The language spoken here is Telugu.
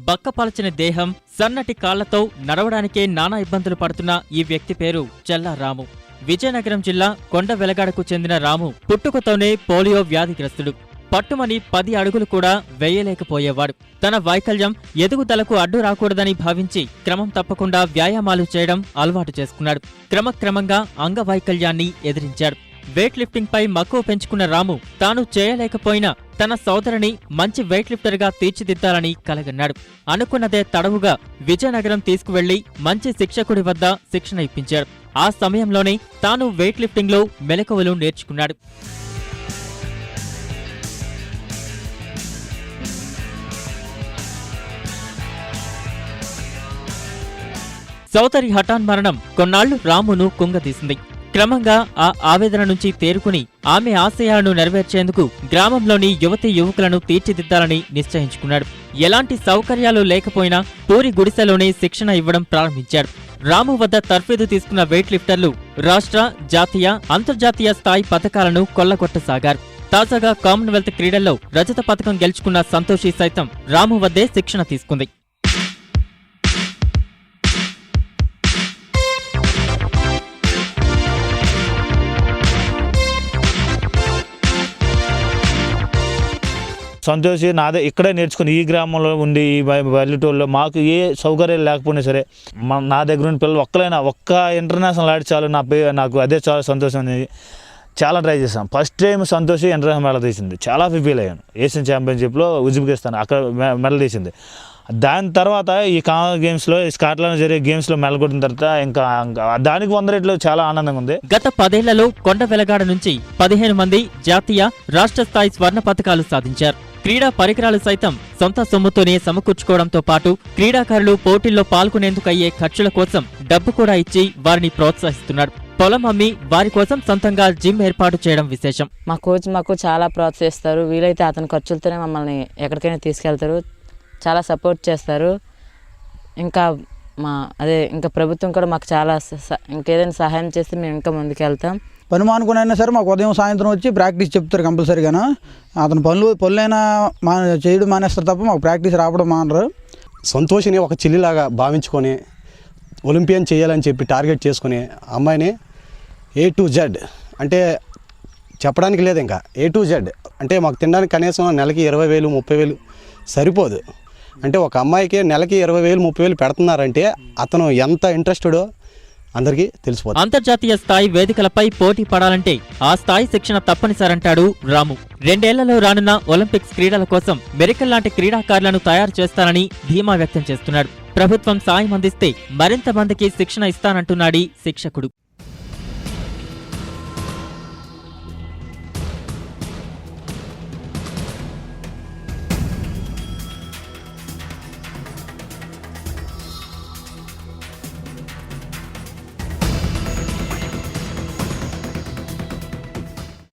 బక్కపలచిన దేహం, సన్నటి కాళ్లతో నడవడానికే నానా ఇబ్బందులు పడుతున్న ఈ వ్యక్తి పేరు చెల్లా రాము. విజయనగరం జిల్లా కొండవెలగాడకు చెందిన రాము పుట్టుకతోనే పోలియో వ్యాధిగ్రస్తుడు. పట్టుమని 10 అడుగులు కూడా వేయలేకపోయేవాడు. తన వైకల్యం ఎదుగుదలకు అడ్డు రాకూడదని భావించి క్రమం తప్పకుండా వ్యాయామాలు చేయడం అలవాటు చేసుకున్నాడు. క్రమక్రమంగా అంగవైకల్యాన్ని ఎదిరించాడు. వెయిట్ లిఫ్టింగ్ పై మక్కువ పెంచుకున్న రాము తాను చేయలేకపోయినా తన సోదరుని మంచి వెయిట్ లిఫ్టర్ గా తీర్చిదిద్దాలని కలగన్నాడు. అనుకున్నదే తడవుగా విజయనగరం తీసుకువెళ్లి మంచి శిక్షకుడి వద్ద శిక్షణ ఇప్పించాడు. ఆ సమయంలోనే తాను వెయిట్ లిఫ్టింగ్ లో మెలకువలు నేర్చుకున్నాడు. సోదరి హఠాన్ మరణం కొన్నాళ్లు రామును కుంగదీసింది. క్రమంగా ఆ ఆవేదన నుంచి తేరుకుని ఆమె ఆశయాలను నెరవేర్చేందుకు గ్రామంలోని యువతీ యువకులను తీర్చిదిద్దాలని నిశ్చయించుకున్నాడు. ఎలాంటి సౌకర్యాలు లేకపోయినా పూరి గుడిసెలోనే శిక్షణ ఇవ్వడం ప్రారంభించాడు. రాము వద్ద తర్ఫీదు తీసుకున్న వెయిట్ లిఫ్టర్లు రాష్ట్ర, జాతీయ, అంతర్జాతీయ స్థాయి పథకాలను కొల్లగొట్టసాగారు. తాజాగా కామన్వెల్త్ క్రీడల్లో రజత పథకం గెలుచుకున్న సంతోషి సైతం రాము వద్దే శిక్షణ తీసుకుంది. సంతోషి నాదే ఇక్కడే నేర్చుకుని ఈ గ్రామంలో ఉండి ఈ పల్లెటూరులో మాకు ఏ సౌకర్యాలు లేకపోయినా సరే నా దగ్గర ఉన్న పిల్లలు ఒక్క ఇంటర్నేషనల్ ఆడి చాలు నాకు అదే చాలా సంతోషం అనేది. చాలా ట్రై చేశాను. First time Santoshi international medal తీసింది. చాలా ఫీల్ అయ్యాను. ఏషియన్ ఛాంపియన్షిప్లో ఉజ్బెకిస్తాన్ అక్కడ మెడల్ తీసింది. దాని తర్వాత ఈ కామన్ గేమ్స్లో స్కాట్లాండ్ జరిగే గేమ్స్లో మెడల్ కొట్టిన తర్వాత ఇంకా దానికి 100 రెట్లు చాలా ఆనందంగా ఉంది. గత 10 ఏళ్లలో కొండవెలగాడ నుంచి 15 మంది జాతీయ, రాష్ట్ర స్థాయి స్వర్ణ పతకాలు సాధించారు. క్రీడా పరికరాలు సైతం సొంత సొమ్ముతోనే సమకూర్చుకోవడంతో పాటు క్రీడాకారులు పోటీల్లో పాల్గొనేందుకు అయ్యే ఖర్చుల కోసం డబ్బు కూడా ఇచ్చి వారిని ప్రోత్సహిస్తున్నాడు. పొలం అమ్మి వారి కోసం సొంతంగా జిమ్ ఏర్పాటు చేయడం విశేషం. మా కోచ్ మాకు చాలా ప్రోత్సహిస్తారు. వీలైతే అతని ఖర్చులతోనే మమ్మల్ని ఎక్కడికైనా తీసుకెళ్తారు. చాలా సపోర్ట్ చేస్తారు. ఇంకా ఇంకా ప్రభుత్వం కూడా మాకు చాలా ఇంకేదైనా సహాయం చేస్తే మేము ఇంకా ముందుకెళ్తాం. పని మానుకునైనా సరే మాకు ఉదయం సాయంత్రం వచ్చి ప్రాక్టీస్ చెప్తారు కంపల్సరీగాను. అతను పనులైనా చేయడం మానేస్తారు తప్ప మాకు ప్రాక్టీస్ రావడం మానరు. సంతోషిని ఒక చెల్లిలాగా భావించుకొని ఒలింపియన్ చేయాలని చెప్పి టార్గెట్ చేసుకుని అమ్మాయిని A to Z అంటే చెప్పడానికి లేదు. ఇంకా A to Z అంటే మాకు తినడానికి కనీసం నెలకి 20,000 30,000 సరిపోదు. అంటే ఒక అమ్మాయికి నెలకి 20,000 30,000 పెడుతున్నారంటే అతను ఎంత ఇంట్రెస్టెడో అందరికీ తెలిసిపోతుంది. అంతర్జాతీయ స్థాయి వేదికలపై పోటీ పడాలంటే ఆ స్థాయి శిక్షణ తప్పనిసరంటాడు రాము. 2 ఏళ్లలో రానున్న ఒలింపిక్స్ క్రీడల కోసం మెరికల్ లాంటి క్రీడాకారులను తయారు చేస్తానని ధీమా వ్యక్తం చేస్తున్నాడు. ప్రభుత్వం సాయం అందిస్తే మరింత మందికి శిక్షణ ఇస్తానంటున్నాడీ శిక్షకుడు.